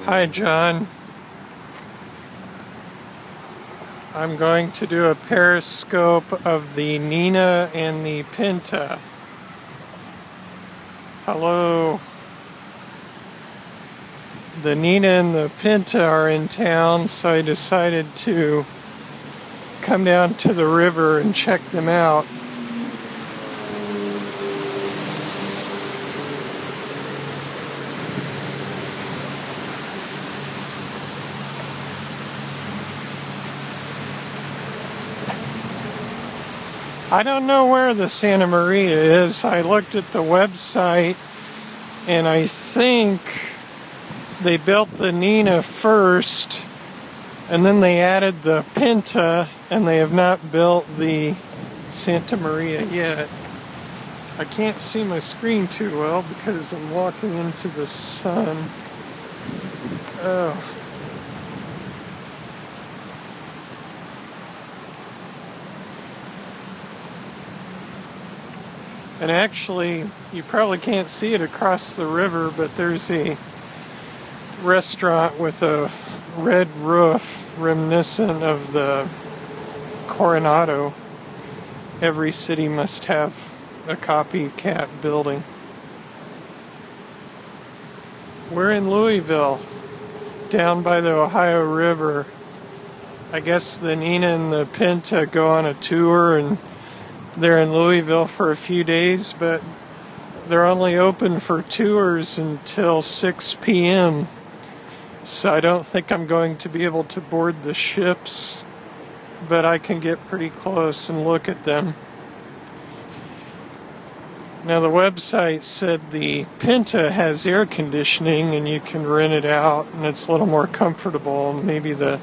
Hi, John. I'm going to do a periscope of the Nina and the Pinta. Hello. The Nina and the Pinta are in town, so I decided to come down to the river and check them out. I don't know where the Santa Maria is. I looked at the website and I think they built the Nina first and then they added the Pinta, and they have not built the Santa Maria yet. I can't see my screen too well because I'm walking into the sun. Oh. And actually, you probably can't see it across the river, but there's a restaurant with a red roof reminiscent of the Coronado. Every city must have a copycat building. We're in Louisville, down by the Ohio River. I guess the Nina and the Pinta go on a tour and they're in Louisville for a few days, but they're only open for tours until 6 p.m. So I don't think I'm going to be able to board the ships, but I can get pretty close and look at them. Now the website said the Pinta has air conditioning and you can rent it out and it's a little more comfortable. Maybe the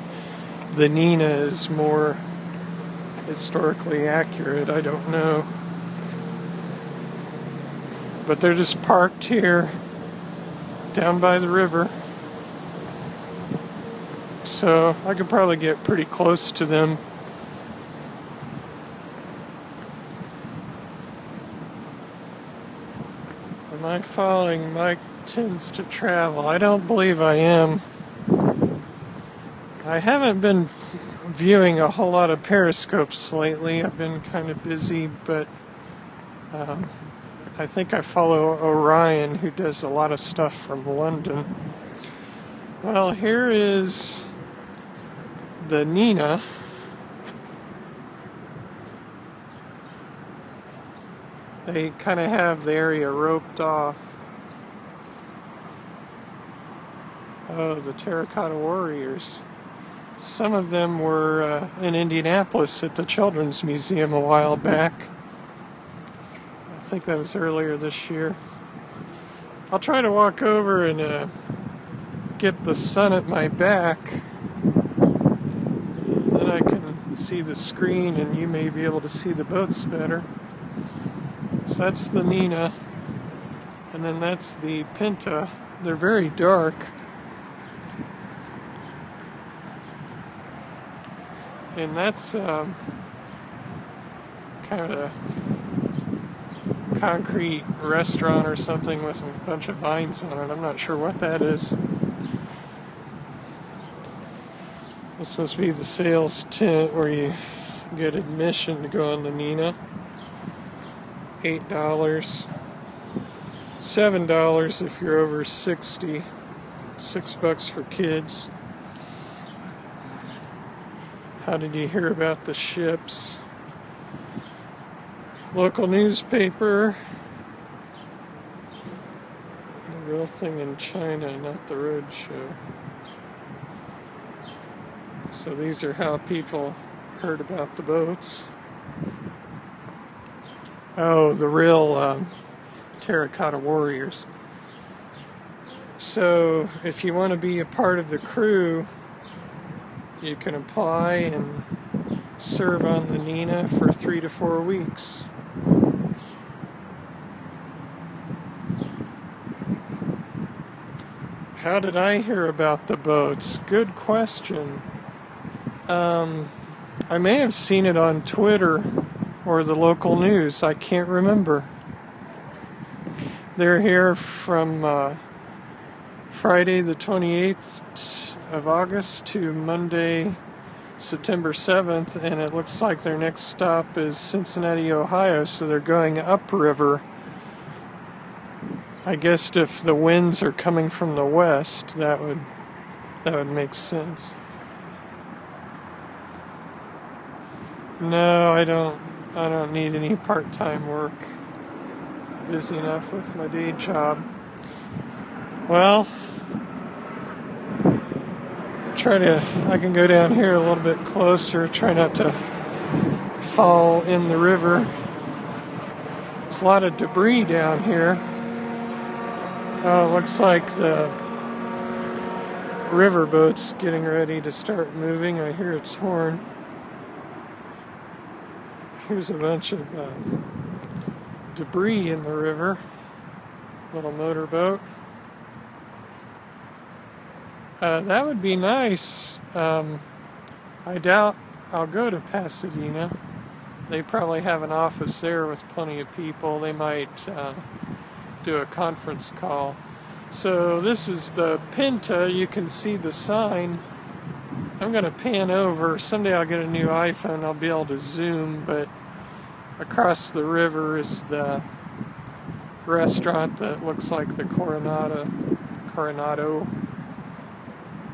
Nina is more historically accurate, I don't know. But they're just parked here down by the river. So I could probably get pretty close to them. Am I following Mike Tends to Travel? I don't believe I am. I haven't been viewing a whole lot of periscopes lately. I've been kind of busy, but I think I follow Orion, who does a lot of stuff from London. Well, here is the Nina. They kind of have the area roped off. Oh, the Terracotta Warriors. Some of them were in Indianapolis at the Children's Museum a while back. I think that was earlier this year. I'll try to walk over and get the sun at my back. Then I can see the screen and you may be able to see the boats better. So that's the Nina. And then that's the Pinta. They're very dark. And that's kind of a concrete restaurant or something with a bunch of vines on it. I'm not sure what that is. This must be the sales tent where you get admission to go on the Nina. $8. $7 if you're over 60. $6 for kids. How did you hear about the ships? Local newspaper. The real thing in China, not the road show. So these are how people heard about the boats. Oh, the real Terracotta Warriors. So if you want to be a part of the crew, you can apply and serve on the Nina for 3 to 4 weeks. How did I hear about the boats? Good question. I may have seen it on Twitter or the local news. I can't remember. They're here from Friday the 28th of August to Monday, September 7th, and it looks like their next stop is Cincinnati, Ohio, so they're going upriver. I guess if the winds are coming from the west, that would make sense. No, I don't need any part-time work. Busy enough with my day job. Well, I can go down here a little bit closer, try not to fall in the river. There's a lot of debris down here. Oh, it looks like the riverboat's getting ready to start moving. I hear its horn. Here's a bunch of debris in the river. Little motorboat. That would be nice. I doubt I'll go to Pasadena. They probably have an office there with plenty of people. They might do a conference call. So this is the Pinta. You can see the sign. I'm going to pan over. Someday I'll get a new iPhone. I'll be able to zoom, but across the river is the restaurant that looks like the Coronado,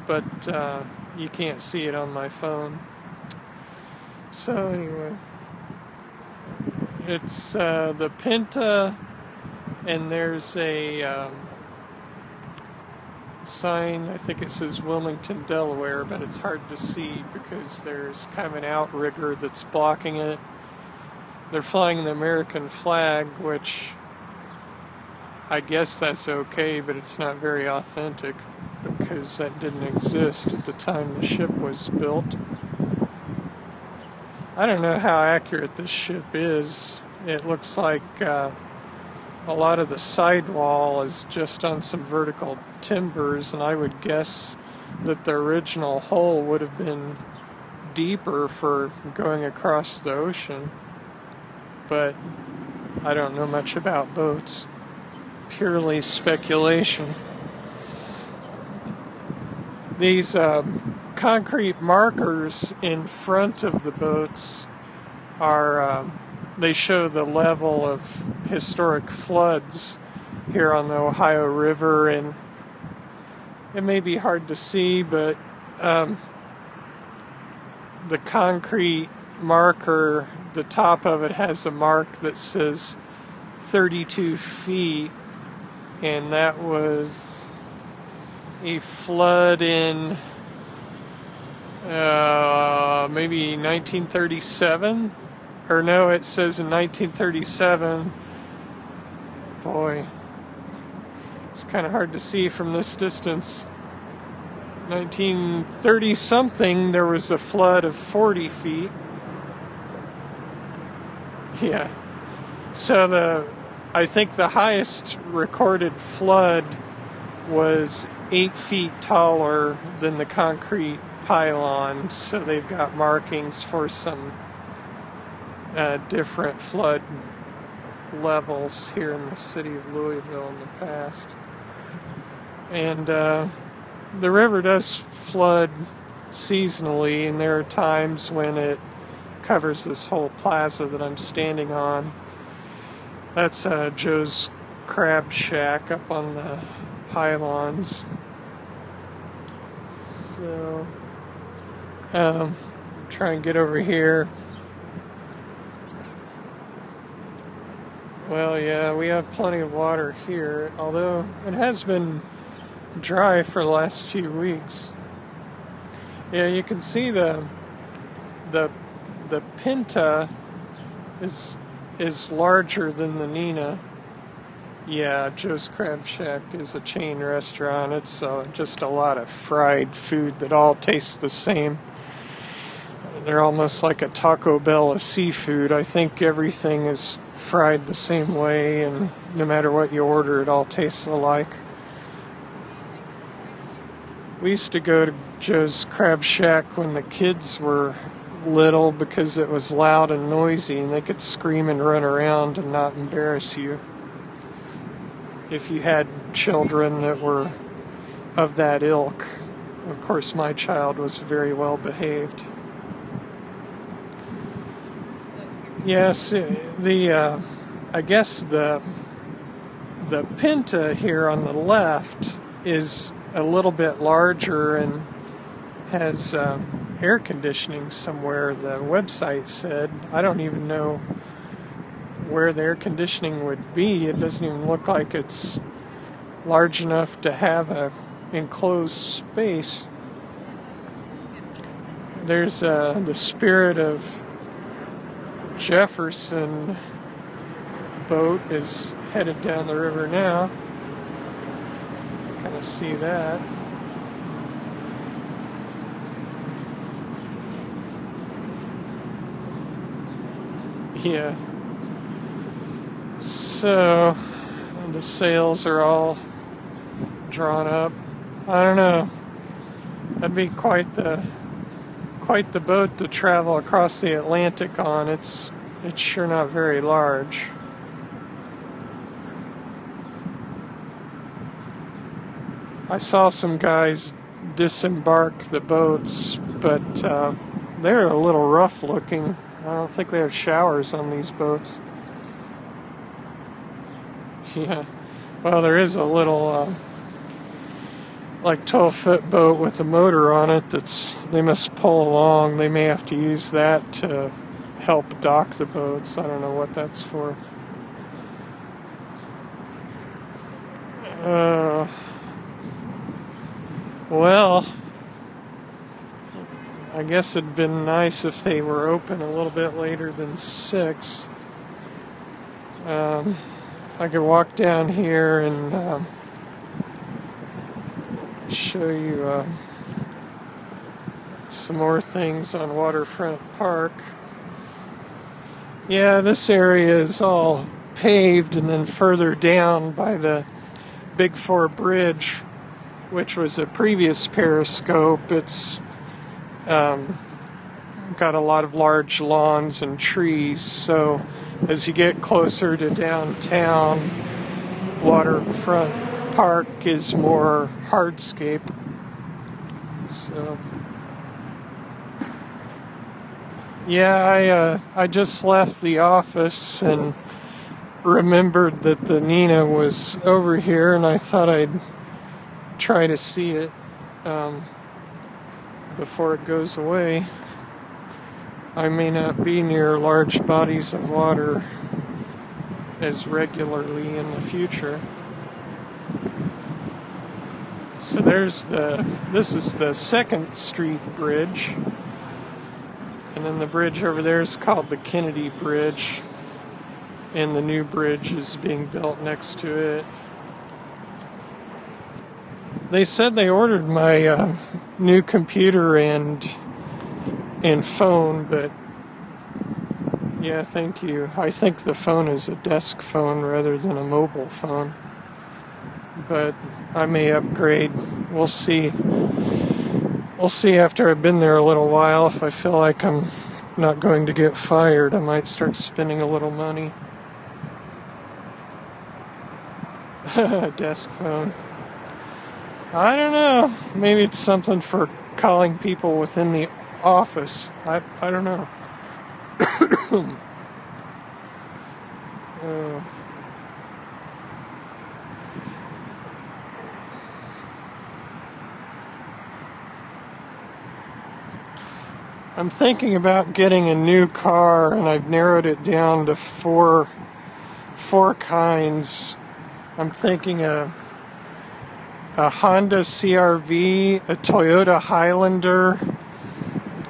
but you can't see it on my phone. So anyway, it's the Pinta, and there's a sign, I think it says Wilmington, Delaware, but it's hard to see because there's kind of an outrigger that's blocking it. They're flying the American flag, which I guess that's okay, but it's not very authentic because that didn't exist at the time the ship was built. I don't know how accurate this ship is. It looks like a lot of the sidewall is just on some vertical timbers, and I would guess that the original hull would have been deeper for going across the ocean. But I don't know much about boats. Purely speculation. These concrete markers in front of the boats are, they show the level of historic floods here on the Ohio River, and it may be hard to see, but the concrete marker, the top of it has a mark that says 32 feet, and that was a flood in maybe 1937, or no, it says in 1937. Boy, it's kind of hard to see from this distance. 1930 something, there was a flood of 40 feet. Yeah. So I think the highest recorded flood was 8 feet taller than the concrete pylon. So they've got markings for some different flood levels here in the city of Louisville in the past. And the river does flood seasonally, and there are times when it covers this whole plaza that I'm standing on. That's Joe's Crab Shack up on the pylons. So, try and get over here. Well, yeah, we have plenty of water here, although it has been dry for the last few weeks. Yeah, you can see the Pinta is larger than the Nina. Yeah, Joe's Crab Shack is a chain restaurant. It's just a lot of fried food that all tastes the same. They're almost like a Taco Bell of seafood. I think everything is fried the same way, and no matter what you order, it all tastes alike. We used to go to Joe's Crab Shack when the kids were little because it was loud and noisy and they could scream and run around and not embarrass you. If you had children that were of that ilk. Of course, my child was very well behaved. Yes, I guess the Pinta here on the left is a little bit larger and has air conditioning somewhere, the website said. I don't even know where the air conditioning would be. It doesn't even look like it's large enough to have a enclosed space. There's the Spirit of Jefferson boat is headed down the river now. Kind of see that. Yeah. So the sails are all drawn up. I don't know. That'd be quite the boat to travel across the Atlantic on. It's sure not very large. I saw some guys disembark the boats, but they're a little rough looking. I don't think they have showers on these boats. Yeah. Well, there is a little like 12-foot boat with a motor on it they must pull along. They may have to use that to help dock the boats. I don't know what that's for. Well, I guess it'd been nice if they were open a little bit later than 6. I could walk down here and show you some more things on Waterfront Park. Yeah, this area is all paved, and then further down by the Big 4 Bridge, which was a previous periscope, it's got a lot of large lawns and trees. So as you get closer to downtown, Waterfront Park is more hardscape. So yeah, I just left the office and remembered that the Nina was over here, and I thought I'd try to see it before it goes away. I may not be near large bodies of water as regularly in the future. So this is the 2nd Street Bridge, and then the bridge over there is called the Kennedy Bridge, and the new bridge is being built next to it. They said they ordered my new computer and phone, but yeah, thank you. I think the phone is a desk phone rather than a mobile phone, but I may upgrade. We'll see. We'll see after I've been there a little while. If I feel like I'm not going to get fired, I might start spending a little money. Desk phone. I don't know. Maybe it's something for calling people within the office. I don't know. I'm thinking about getting a new car, and I've narrowed it down to four kinds. I'm thinking a Honda CR-V, a Toyota Highlander,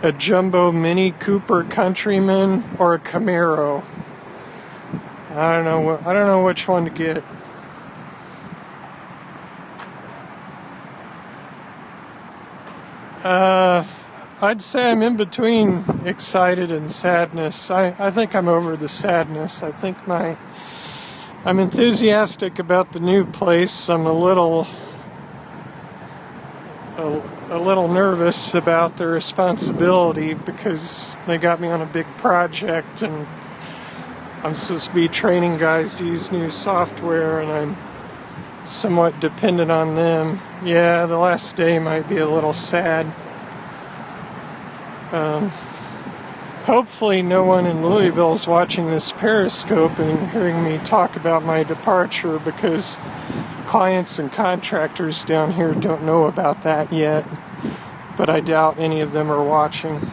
a Jumbo Mini Cooper Countryman, or a Camaro. I don't know which one to get. I'd say I'm in between excited and sadness. I think I'm over the sadness. I think I'm enthusiastic about the new place. I'm a little nervous about the responsibility because they got me on a big project, and I'm supposed to be training guys to use new software, and somewhat dependent on them. Yeah, the last day might be a little sad. Hopefully no one in Louisville is watching this Periscope and hearing me talk about my departure, because clients and contractors down here don't know about that yet, but I doubt any of them are watching.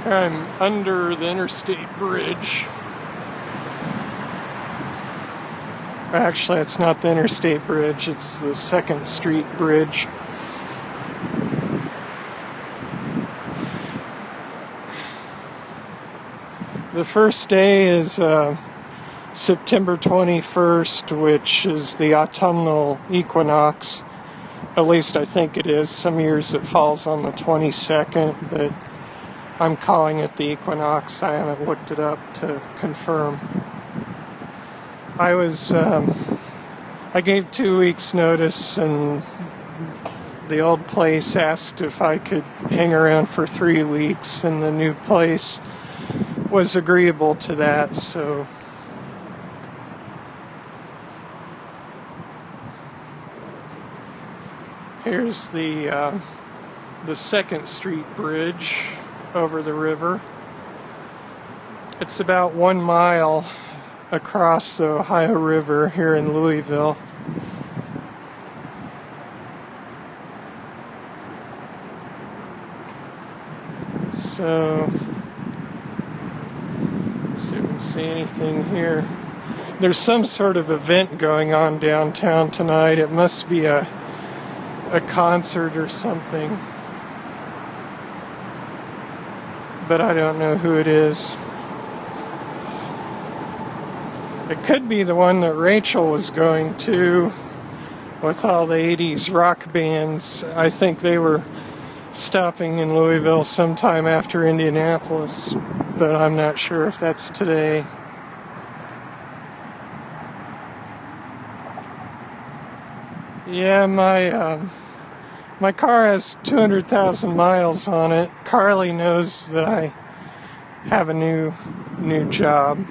I'm under the interstate bridge. Actually, it's not the interstate bridge, it's the 2nd Street bridge. The first day is September 21st, which is the autumnal equinox. At least I think it is. Some years it falls on the 22nd, but I'm calling it the equinox. I haven't looked it up to confirm. I gave 2 weeks notice, and the old place asked if I could hang around for 3 weeks, and the new place was agreeable to that, so here's the 2nd Street bridge over the river. It's about 1 mile across the Ohio River here in Louisville. So let's see if we can see anything here. There's some sort of event going on downtown tonight. It must be a concert or something, but I don't know who it is. It could be the one that Rachel was going to with all the 80s rock bands. I think they were stopping in Louisville sometime after Indianapolis, but I'm not sure if that's today. Yeah, my car has 200,000 miles on it. Carly knows that I have a new job.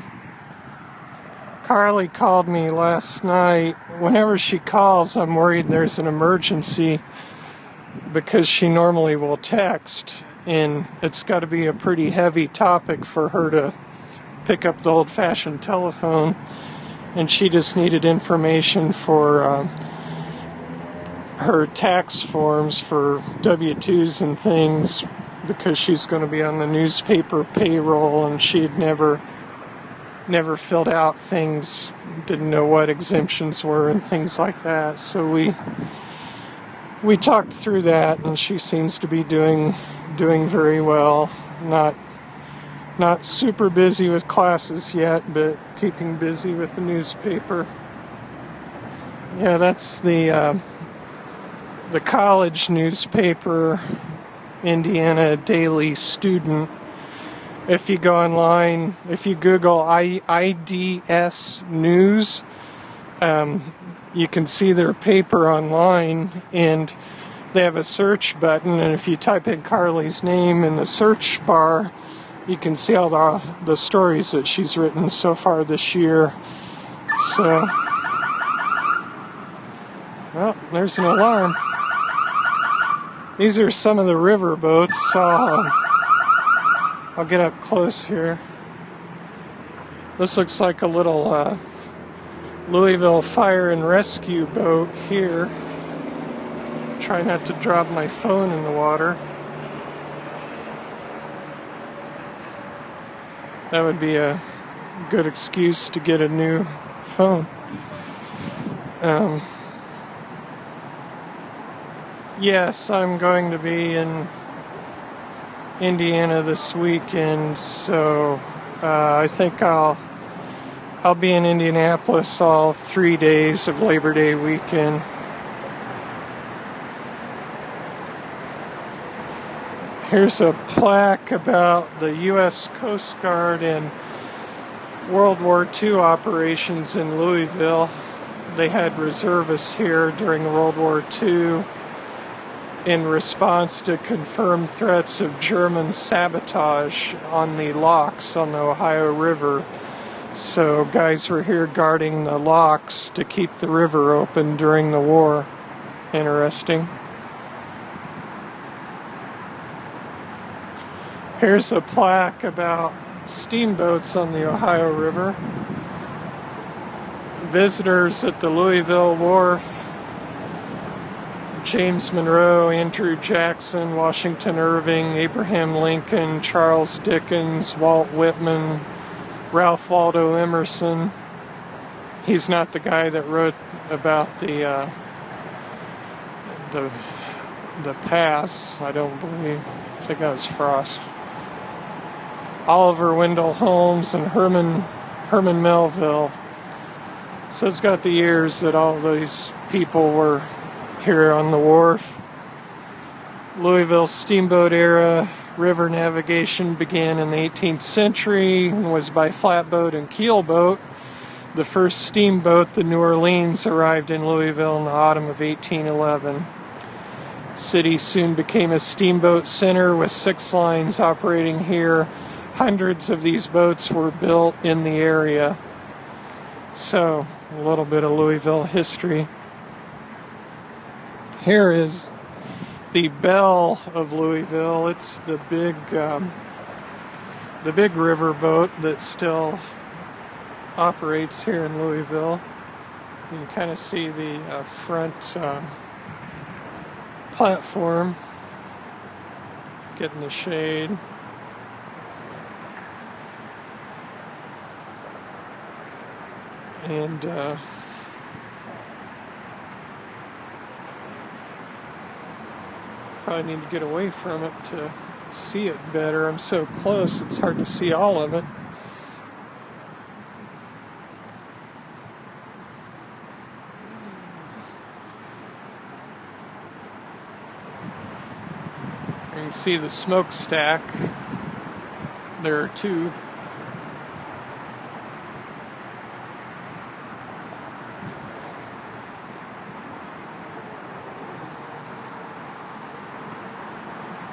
Carly called me last night. Whenever she calls, I'm worried there's an emergency, because she normally will text, and it's got to be a pretty heavy topic for her to pick up the old-fashioned telephone, and she just needed information for her tax forms for W-2s and things, because she's going to be on the newspaper payroll, and she had never filled out things, didn't know what exemptions were and things like that. So we talked through that, and she seems to be doing very well. Not super busy with classes yet, but keeping busy with the newspaper. Yeah, that's the college newspaper, Indiana Daily Student. If you go online, if you Google IDS News, you can see their paper online, and they have a search button, and if you type in Carly's name in the search bar, you can see all the stories that she's written so far this year. So, well, there's an alarm. These are some of the river boats. I'll get up close here. This looks like a little Louisville fire and rescue boat here. Try not to drop my phone in the water. That would be a good excuse to get a new phone. Yes, I'm going to be in Indiana this weekend, so I think I'll be in Indianapolis all 3 days of Labor Day weekend. Here's a plaque about the U.S. Coast Guard and World War II operations in Louisville. They had reservists here during World War II in response to confirmed threats of German sabotage on the locks on the Ohio River. So guys were here guarding the locks to keep the river open during the war. Interesting. Here's a plaque about steamboats on the Ohio River. Visitors at the Louisville Wharf: James Monroe, Andrew Jackson, Washington Irving, Abraham Lincoln, Charles Dickens, Walt Whitman, Ralph Waldo Emerson. He's not the guy that wrote about the pass, I don't believe. I think that was Frost. Oliver Wendell Holmes and Herman Melville. So it's got the years that all these people were here on the wharf. Louisville steamboat era river navigation began in the 18th century and was by flatboat and keelboat. The first steamboat, the New Orleans, arrived in Louisville in the autumn of 1811. The city soon became a steamboat center with 6 lines operating here. Hundreds of these boats were built in the area. So, a little bit of Louisville history. Here is the belle of Louisville. It's the big river boat that still operates here in Louisville. You can kind of see the front platform. Get in the shade. And probably need to get away from it to see it better. I'm so close, it's hard to see all of it. You can see the smokestack. There are 2.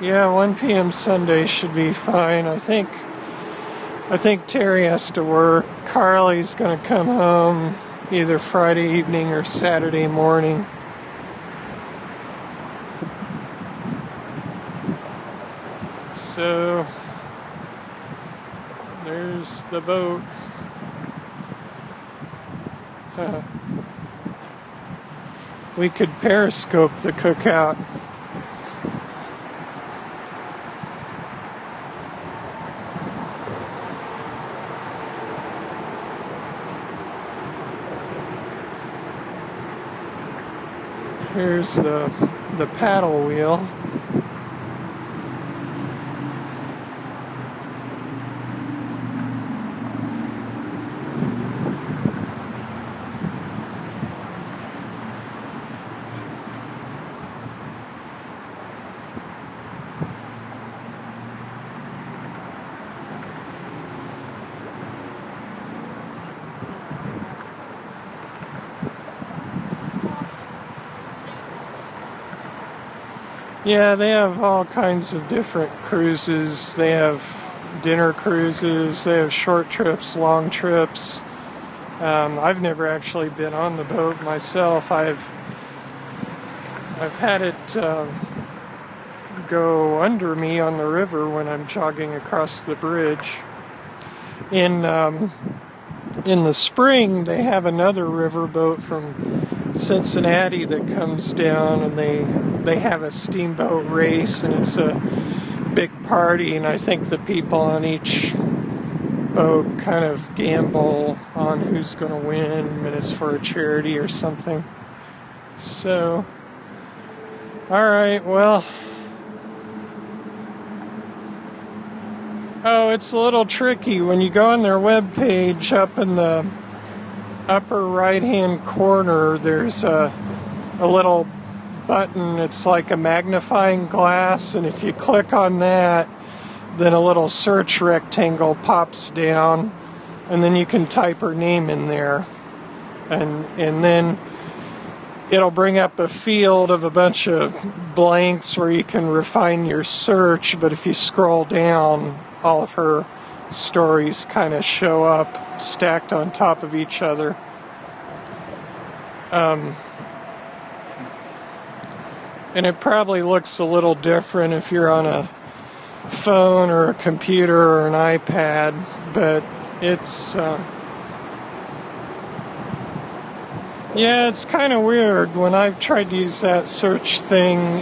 Yeah, 1 p.m. Sunday should be fine. I think Terry has to work. Carly's going to come home either Friday evening or Saturday morning. So there's the boat. We could periscope the cookout. Here's the paddle wheel. Yeah, they have all kinds of different cruises. They have dinner cruises, they have short trips, long trips. I've never actually been on the boat myself. I've had it go under me on the river when I'm jogging across the bridge. In the spring, they have another river boat from Cincinnati that comes down, and they have a steamboat race, and it's a big party, and I think the people on each boat kind of gamble on who's going to win, and it's for a charity or something. So, alright, well, it's a little tricky. When you go on their webpage, up in the upper right hand corner, there's a little button. It's like a magnifying glass, and if you click on that, then a little search rectangle pops down, and then you can type her name in there, and then it'll bring up a field of a bunch of blanks where you can refine your search. But if you scroll down, all of her stories kind of show up stacked on top of each other. And it probably looks a little different if you're on a phone or a computer or an iPad, but it's yeah, it's kind of weird. When I've tried to use that search thing,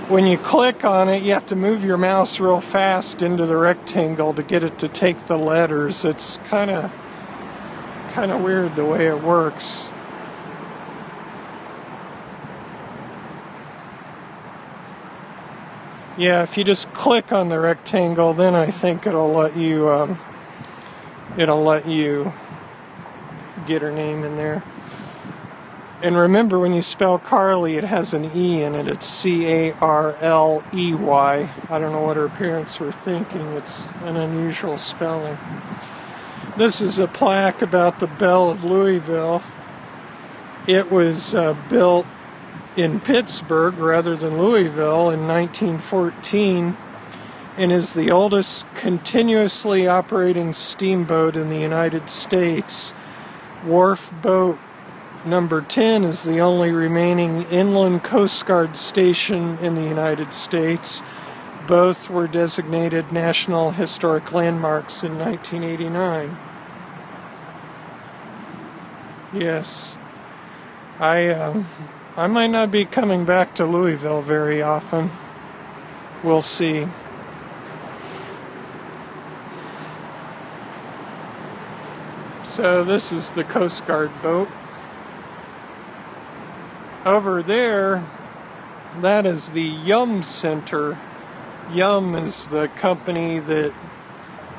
when you click on it, you have to move your mouse real fast into the rectangle to get it to take the letters. It's kind of weird the way it works. Yeah, if you just click on the rectangle, then I think it'll let you get her name in there. And remember, when you spell Carly, it has an E in it. It's Carley. I don't know what her parents were thinking. It's an unusual spelling. This is a plaque about the Belle of Louisville. It was built in Pittsburgh rather than Louisville in 1914 and is the oldest continuously operating steamboat in the United States. Wharf boat number 10 is the only remaining inland Coast Guard station in the United States. Both were designated National Historic Landmarks in 1989. Yes, I might not be coming back to Louisville very often. We'll see. So this is the Coast Guard boat. Over there, that is the Yum Center. Yum is the company that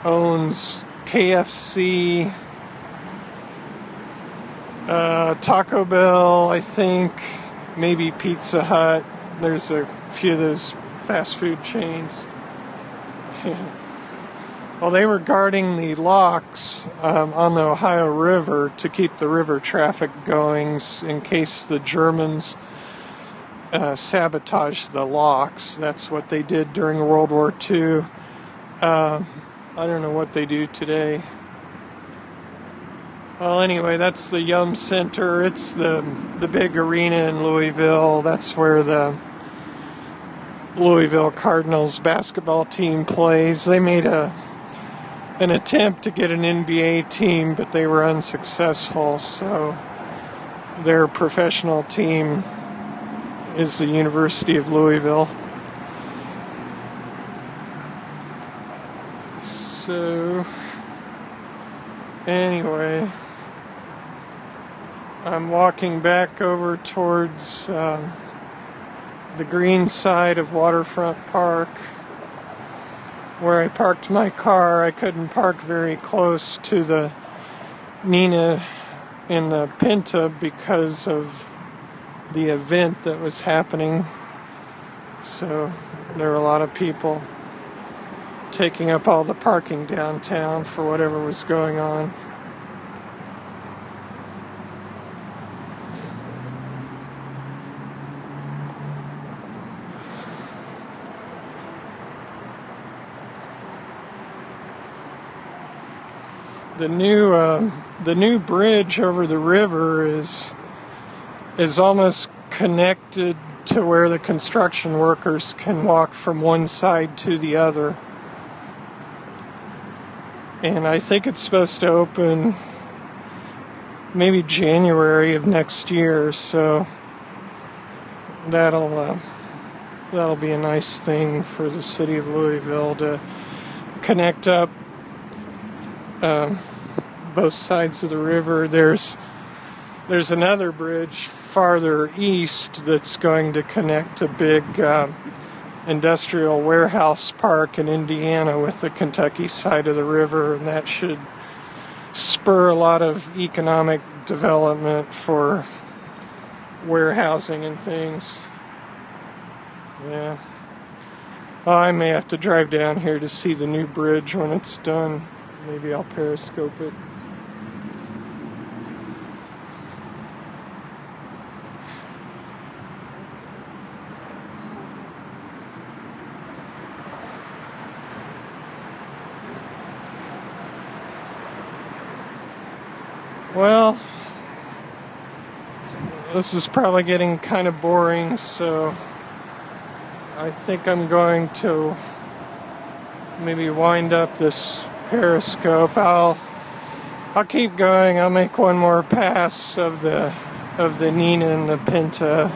owns KFC, Taco Bell, I think, maybe Pizza Hut. There's a few of those fast food chains. Well, they were guarding the locks on the Ohio River to keep the river traffic going in case the Germans sabotaged the locks. That's what they did during World War II. I don't know what they do today. Well, anyway, that's the Yum Center. It's the big arena in Louisville. That's where the Louisville Cardinals basketball team plays. They made an attempt to get an NBA team, but they were unsuccessful. So their professional team is the University of Louisville. So anyway, I'm walking back over towards the green side of Waterfront Park where I parked my car. I couldn't park very close to the Nina and the Pinta because of the event that was happening. So there were a lot of people taking up all the parking downtown for whatever was going on. The new bridge over the river is almost connected to where the construction workers can walk from one side to the other. And I think it's supposed to open maybe January of next year, so that'll be a nice thing for the city of Louisville to connect up both sides of the river. There's another bridge farther east that's going to connect a big industrial warehouse park in Indiana with the Kentucky side of the river, and that should spur a lot of economic development for warehousing and things. Yeah. Well, I may have to drive down here to see the new bridge when it's done. Maybe I'll periscope it. Well, this is probably getting kind of boring, so I think I'm going to maybe wind up this periscope. I'll keep going. I'll make one more pass of the Nina and the Pinta,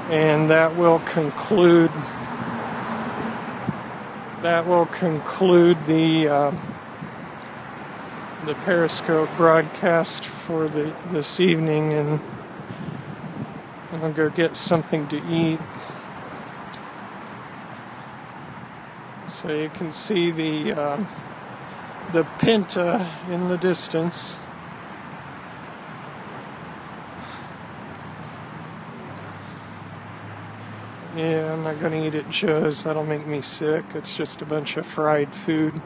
and that will conclude the periscope broadcast for this evening, and I'll go get something to eat. So you can see the Pinta in the distance. Yeah, I'm not going to eat at Joe's. That'll make me sick. It's just a bunch of fried food.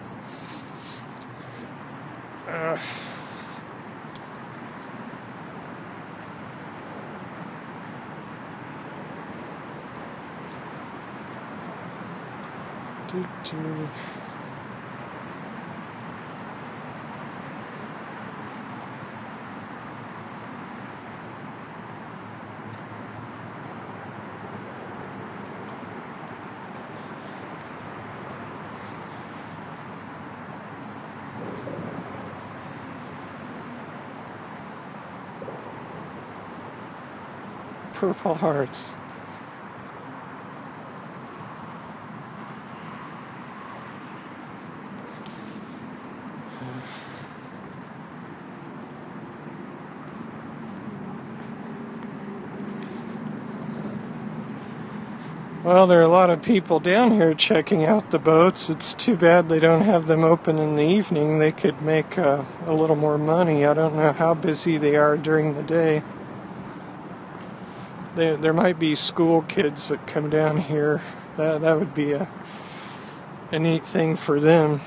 Purple hearts. Well, there are a lot of people down here checking out the boats. It's too bad they don't have them open in the evening. They could make a little more money. I don't know how busy they are during the day. There might be school kids that come down here. That would be a neat thing for them.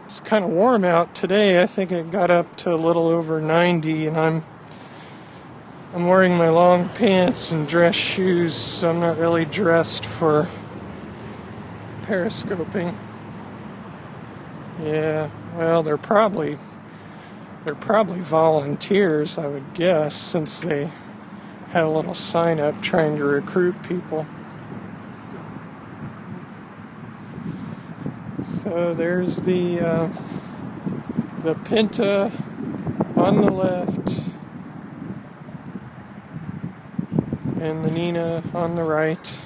It's kind of warm out today. I think it got up to a little over 90, and I'm wearing my long pants and dress shoes, so I'm not really dressed for periscoping. Yeah, well, they're probably volunteers, I would guess, since they had a little sign up trying to recruit people. So there's the Pinta on the left and the Nina on the right.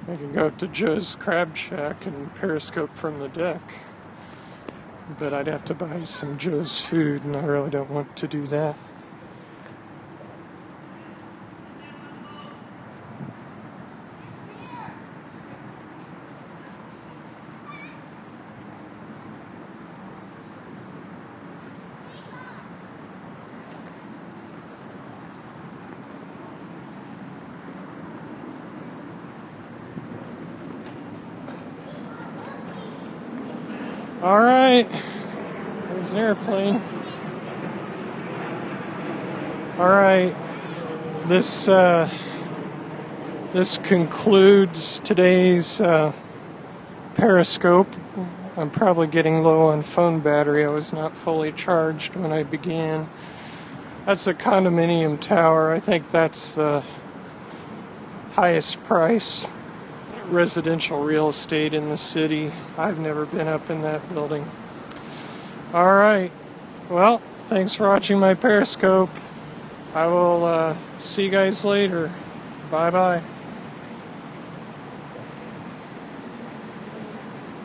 I can go up to Joe's Crab Shack and periscope from the deck, but I'd have to buy some Joe's food, and I really don't want to do that. All right, there's an airplane. All right, this concludes today's periscope. I'm probably getting low on phone battery. I was not fully charged when I began. That's a condominium tower. I think that's the highest price residential real estate in the city. I've never been up in that building. All right. Well, thanks for watching my periscope. I will see you guys later. Bye-bye.